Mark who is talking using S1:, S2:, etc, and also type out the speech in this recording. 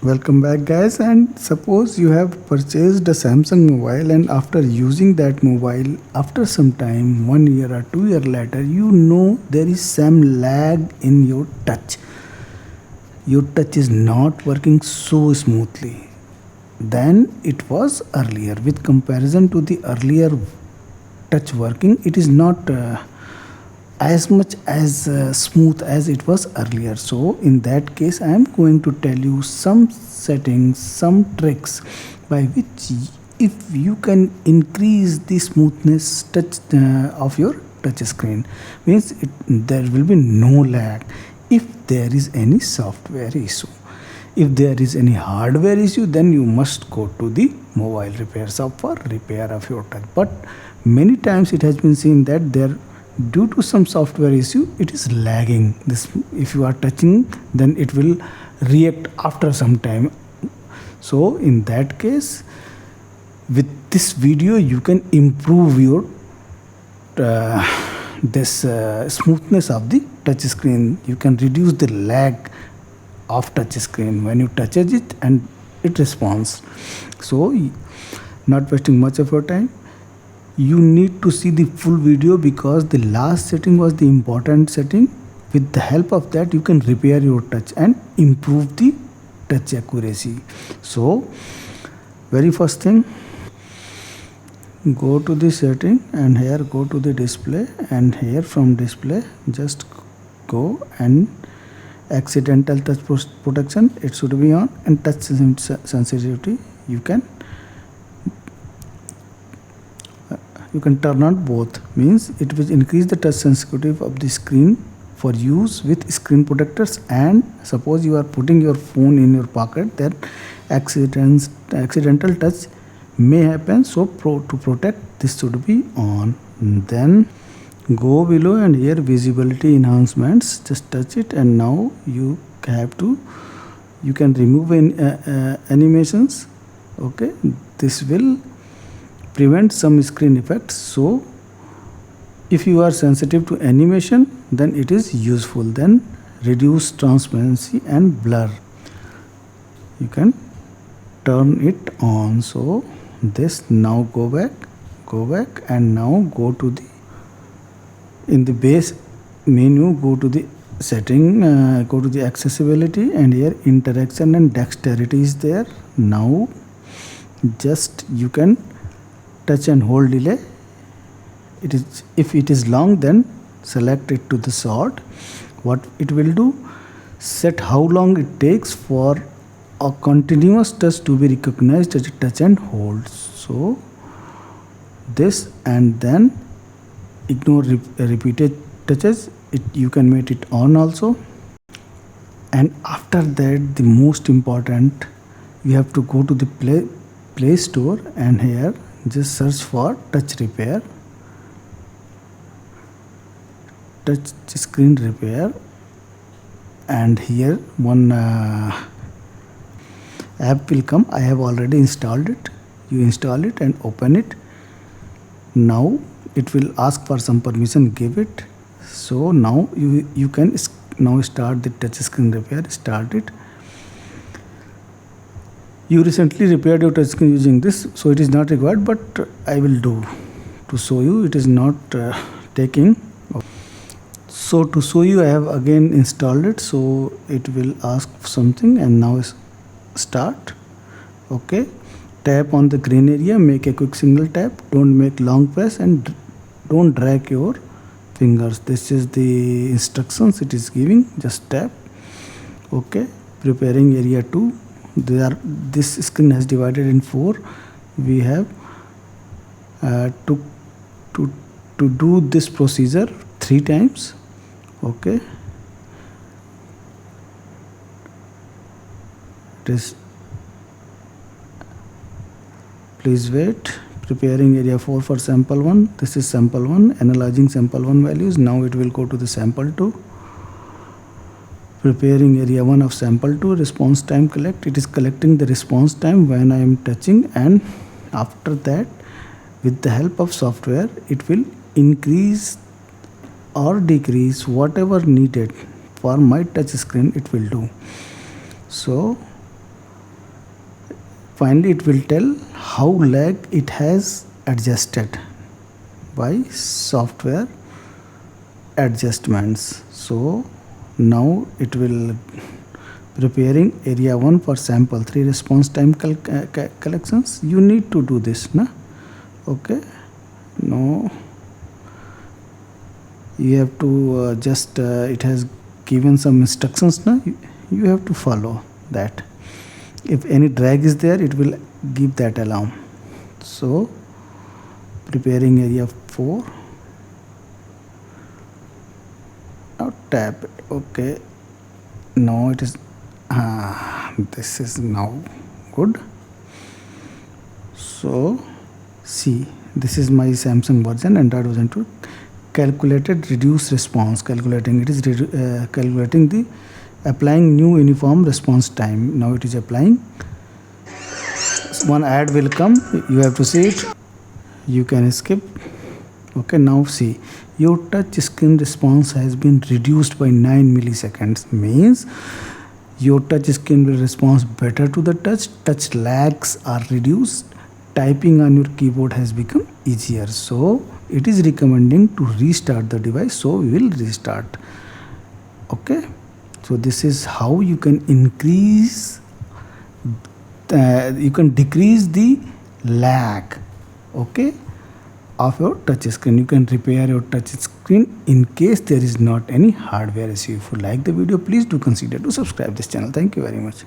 S1: Welcome back guys, and suppose you have purchased a Samsung mobile and after using that mobile after some time, 1 year or 2 year later, you know there is some lag in your touch. Your touch is not working so smoothly than it was earlier. With comparison to the earlier touch working, it is not as much as smooth as it was earlier. So in that case I am going to tell you some settings, some tricks by which if you can increase the smoothness touch of your touch screen, means there will be no lag. If there is any software issue, if there is any hardware issue, then you must go to the mobile repair shop for repair of your touch. But many times it has been seen that there, due to some software issue, it is lagging. This, if you are touching, then it will react after some time. So in that case, with this video you can improve your smoothness of the touch screen. You can reduce the lag of touch screen when you touch it and it responds. So not wasting much of your time, you need to see the full video because the last setting was the important setting. With the help of that you can repair your touch and improve the touch accuracy. So very first thing, go to the setting and here go to the display, and here from display just go and accidental touch protection, it should be on, and touch sensitivity you can turn on both. Means it will increase the touch sensitivity of the screen for use with screen protectors. And suppose you are putting your phone in your pocket, then accidental touch may happen. So to protect, this should be on. Then go below and here visibility enhancements, just touch it, and now you can remove animations. Okay, this will prevent some screen effects. So if you are sensitive to animation, then it is useful. Then reduce transparency and blur, you can turn it on. So this, now go back and now go to the, in the base menu, go to the setting, go to the accessibility, and here interaction and dexterity is there. Now just you can touch and hold delay. It is, if it is long, then select it to the short. What it will do, set how long it takes for a continuous touch to be recognized as a touch and hold. So this, and then ignore repeated touches. You can make it on also. And after that, the most important, you have to go to the Play Store and here just search for touch repair, touch screen repair, and here one app will come. I have already installed it. You install it and open it. Now it will ask for some permission, give it. So now you can now start the touch screen repair. Start it. You recently repaired your touch screen using this, so it is not required, but I will do to show you. It is not taking. So to show you, I have again installed it, so it will ask something, and now start. Okay, tap on the green area, make a quick single tap, don't make long press, and don't drag your fingers. This is the instructions it is giving. Just tap. Okay, preparing area 2. This screen has divided in 4. We have to do this procedure 3 times. Okay, please wait. Preparing area 4 for sample 1. This is sample 1, analyzing sample 1 values. Now it will go to the sample 2. Preparing area 1 of sample 2, response time collect. It is collecting the response time when I am touching, and after that, with the help of software, it will increase or decrease whatever needed for my touch screen. It will do. So Finally, it will tell how lag it has adjusted by software adjustments. So now it will preparing area 1 for sample 3 response time collections. You need to do this, na? Okay, no, you have to just it has given some instructions, na? You have to follow that. If any drag is there, it will give that alarm. So preparing area 4, now tap it. Okay, now it is this is now good. So see, this is my Samsung version, Android version 2. Calculated reduce response, calculating it is calculating the applying new uniform response time. Now it is applying. One ad will come, you have to see it, you can skip. Okay, now see, your touch screen response has been reduced by 9 milliseconds. Means your touch screen will respond better to the touch lags are reduced, typing on your keyboard has become easier. So it is recommending to restart the device, so we will restart. Okay, so this is how you can increase you can decrease the lag, okay, of your touch screen. You can repair your touch screen in case there is not any hardware issue. If you like the video, please do consider to subscribe this channel. Thank you very much.